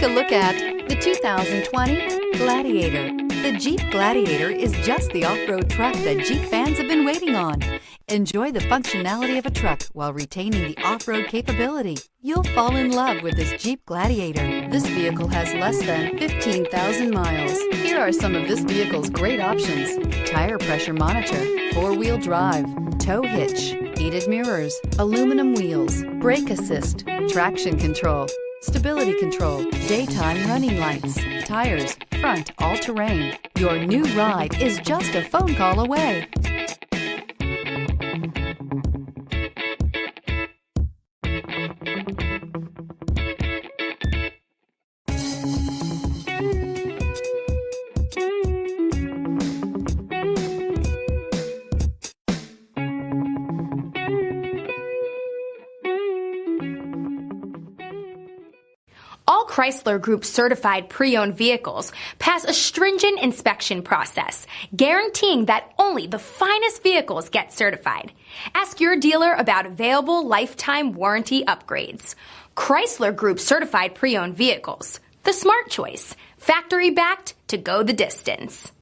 a look at the 2020 Gladiator. The Jeep Gladiator is just the off-road truck that Jeep fans have been waiting on. Enjoy the functionality of a truck while retaining the off-road capability. You'll fall in love with this Jeep Gladiator. This vehicle has less than 15,000 miles. Here are some of this vehicle's great options: tire pressure monitor, four-wheel drive, tow hitch, heated mirrors, aluminum wheels, brake assist, traction control, stability control, daytime running lights, tires, front all-terrain. Your new ride is just a phone call away. All Chrysler Group certified pre-owned vehicles pass a stringent inspection process, guaranteeing that only the finest vehicles get certified. Ask your dealer about available lifetime warranty upgrades. Chrysler Group certified pre-owned vehicles, the smart choice, factory backed to go the distance.